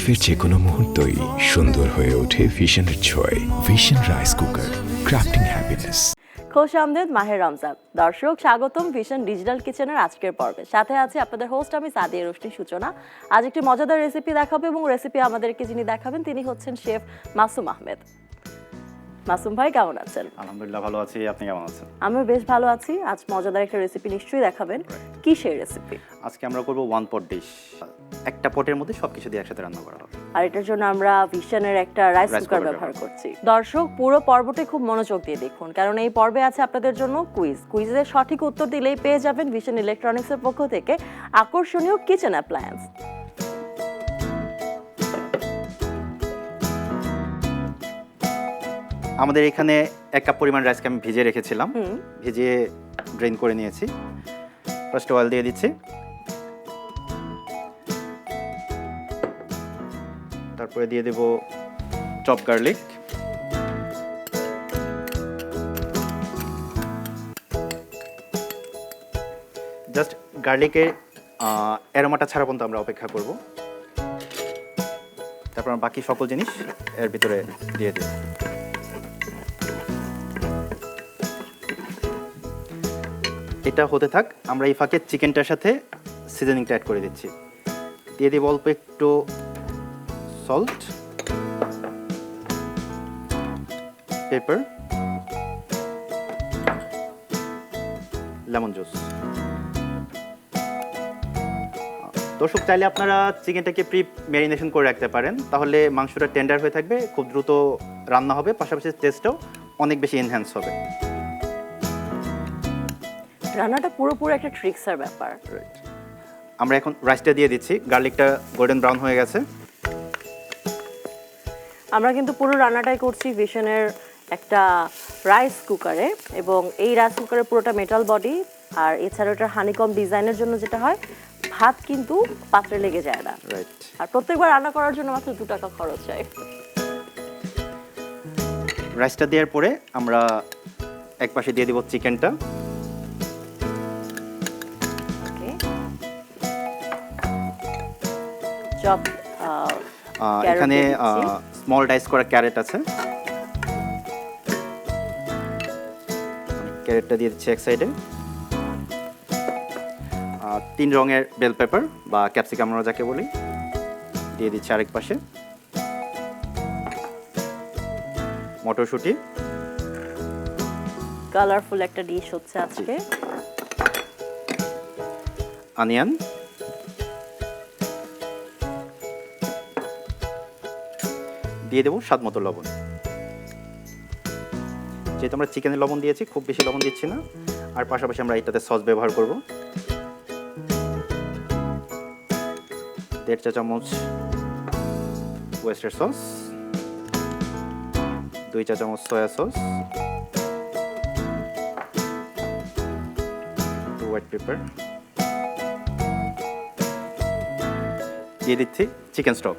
লাইফের যে কোনো মুহূর্তই সুন্দর হয়ে ওঠে ভিশনের ছোঁয়ায়। Vision rice cooker, crafting happiness. খোশ আমদেদ, মাহের রমজান। দর্শক, স্বাগতম ভিশন ডিজিটাল কিচেনের আজকের পর্বে। সাথে আছে আপনাদের হোস্ট আমি সাদিয়া রোশনি সূচনা। আজ একটি মজাদার রেসিপি দেখাবো এবং রেসিপি আমাদেরকে যিনি দেখাবেন তিনি হচ্ছেন শেফ মাসুম আহমেদ। মাসুম ভাই কেমন আছেন? আলহামদুলিল্লাহ ভালো আছি, আপনি কেমন আছেন? আমিও বেশ ভালো আছি। আজ মজাদার একটা রেসিপি নিশ্চয়ই দেখাবেন। কি সেই রেসিপি? আজকে আমরা করব ওয়ান পট ডিশ। একটা পটের মধ্যে সবকিছু দিয়ে একসাথে রান্না করা হবে। আর এটার জন্য আমরা ভিশনের একটা রাইস কুকার ব্যবহার করছি। দর্শক, পুরো পর্বটি খুব মনোযোগ দিয়ে দেখুন, কারণ এই পর্বে আছে আপনাদের জন্য কুইজের সঠিক উত্তর দিলেই পেয়ে যাবেন ভিশন ইলেকট্রনিক্সের পক্ষ থেকে আকর্ষণীয় কিচেন অ্যাপ্লায়েন্স। আমাদের এখানে 1 কাপ পরিমাণ রাইসকে আমি ভিজিয়ে রেখেছিলাম, ভিজিয়ে ড্রেন করে নিয়েছি। ফার্স্ট অয়েল দিয়ে দিচ্ছি, তারপরে দিয়ে দেব চপ গার্লিক, জাস্ট গার্লিকের অ্যারোমাটা ছাড়া পর্যন্ত আমরা অপেক্ষা করব। তারপর বাকি সকল জিনিস এর ভিতরে দিয়ে দিই। এটা হতে থাক, আমরা এই ফাঁকে চিকেনটার সাথে সিজনিংটা অ্যাড করে দিচ্ছি। দিয়ে দিব অল্প একটু সল্ট, পেপার, লেমন জুস। দর্শক, চাইলে আপনারা চিকেনটাকে প্রি ম্যারিনেশন করে রাখতে পারেন, তাহলে মাংসটা টেন্ডার হয়ে থাকবে, খুব দ্রুত রান্না হবে, পাশাপাশি টেস্টটাও অনেক বেশি এনহ্যান্স হবে। রান্নাটা পুরোপুরি একটা ট্রিক্সের ব্যাপার। আমরা এখন রাইসটা দিয়ে দিচ্ছি, গার্লিকটা গোল্ডেন ব্রাউন হয়ে গেছে। আমরা কিন্তু পুরো রান্নাটাই করছি ভিশনের একটা রাইস কুকারে, এবং এই রাইস কুকারের পুরোটা মেটাল বডি, আর এছাড়া ওটার হানিকম ডিজাইনের জন্য যেটা হয়, ভাত কিন্তু পাত্রে লেগে যায় না। আর প্রত্যেকবার রান্না করার জন্য মাত্র 2 টাকা খরচ হয়। রাইসটা দেওয়ার পরে আমরা এক পাশে দিয়ে দিব চিকেনটা। এখানে স্মল ডাইস করা ক্যারেট আছে, ক্যারেটটা দিয়ে দিচ্ছি এক সাইডে। 3 রঙের বেল পেপার বা ক্যাপসিকাম আমরা যাকে বলি দিয়ে দিচ্ছি আরেক পাশে। মটরশুঁটি, কালারফুল একটা ডিশ হচ্ছে আজকে। অনিয়ন, দিয়ে দেবো স্বাদ মতো লবণ। যেহেতু আমরা চিকেনে লবণ দিয়েছি, খুব বেশি লবণ দিচ্ছি না। আর পাশাপাশি আমরা এটাতে সস ব্যবহার করব। 1.5 চা চামচ ওয়েস্টার সস, 2 চা চামচ সয়া সস, হোয়াইট পেপার, দিয়ে দিচ্ছি চিকেন স্টক।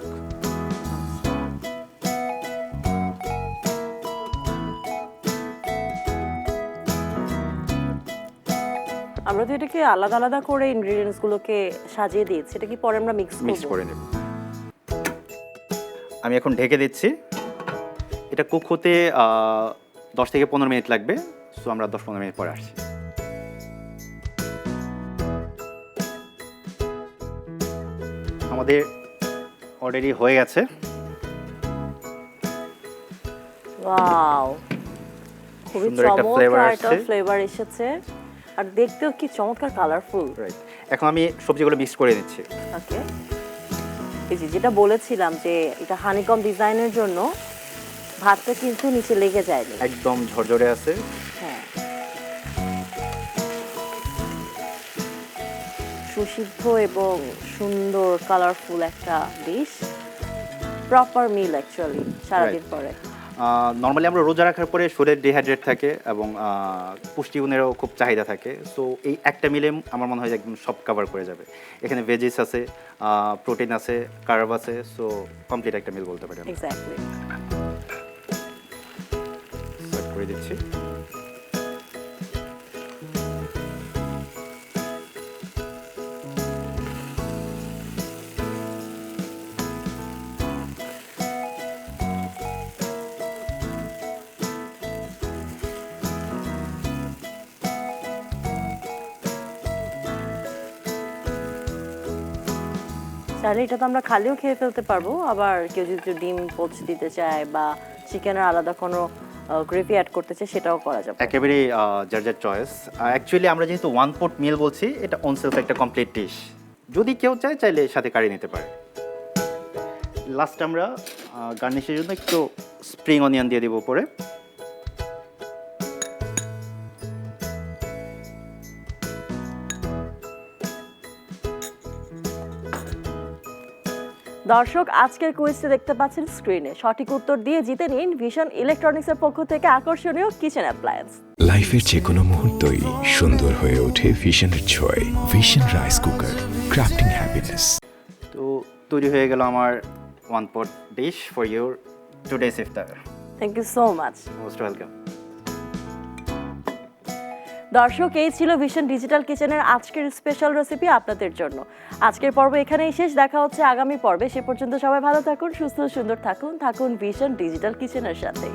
আমরা তো এটাকে আলাদা আলাদা করে ইনগ্রেডিয়েন্টস গুলোকে সাজিয়ে দিয়েছি, এটা কি পরে আমরা মিক্স করে নেব। আমি এখন ঢেকে দিচ্ছি, এটা কুক হতে 10 থেকে 15 মিনিট লাগবে। সো আমরা 10-15 মিনিট পরে আসছি। আমাদের অলরেডি হয়ে গেছে। ওয়াও, খুবই চমৎকার একটা ফ্লেভার এসেছে, আর দেখতেও কি চমৎকার কালারফুল। রাইট, এখন আমি সবজিগুলো মিক্স করে নিচ্ছি। ওকে, এই যেটা বলেছিলাম যে এটা হানিকম ডিজাইনের জন্য ভাতটা কিন্তু নিচে লেগে যায়নি, একদম ঝরঝরে আছে। হ্যাঁ, সুসিদ্ধ এবং সুন্দর কালারফুল একটা ডিশ, প্রপার মিল অ্যাকচুয়ালি সারাদিন পরে। নর্মালি আমরা রোজা রাখার পরে শরীর ডিহাইড্রেট থাকে এবং পুষ্টিগুণেরও খুব চাহিদা থাকে। সো এই একটা মিলে আমার মনে হয় একদম সব কভার করে যাবে। এখানে ভেজিস আছে, প্রোটিন আছে, কার্ব আছে, সো কমপ্লিট একটা মিল বলতে পারি। এক্স্যাক্টলি, সার্ভ করে দিচ্ছি। তাহলে এটা তো আমরা খালিও খেয়ে ফেলতে পারবো, আবার কেউ যদি একটু ডিম পোচ দিতে চায় বা চিকেনের আলাদা কোনো গ্রেভি অ্যাড করতে চায় সেটাও করা যাবে। একেবারে যার যার চয়েস। অ্যাকচুয়ালি আমরা যেহেতু ওয়ান পট মিল বলছি, এটা অন সেলফ একটা কমপ্লিট ডিশ। যদি কেউ চায় চাইলে সাথে কারি নিতে পারে। লাস্ট আমরা গার্নিশের জন্য একটু স্প্রিং অনিয়ন দিয়ে দিব উপরে। দর্শক, আজকের কুইজটি দেখতে পাচ্ছেন স্ক্রিনে। সঠিক উত্তর দিয়ে জিতে নিন ভিশন ইলেকট্রনিক্সের পক্ষ থেকে আকর্ষণীয় কিচেন অ্যাপ্লায়েন্স। লাইফের যে কোনো মুহূর্তই সুন্দর হয়ে ওঠে ভিশনের ছোঁয়ায়। Vision rice cooker, crafting happiness. তো তৈরি হয়ে গেল আমার one pot dish for your today's iftar. Thank you so much. Most welcome. দর্শক, এই ছিল ভিশন ডিজিটাল কিচেনের আজকের স্পেশাল রেসিপি আপনাদের জন্য। আজকের পর্ব এখানেই শেষ, দেখা হচ্ছে আগামী পর্বে। সে পর্যন্ত সবাই ভালো থাকুন, সুস্থ সুন্দর থাকুন ভিশন ডিজিটাল কিচেনের সাথে।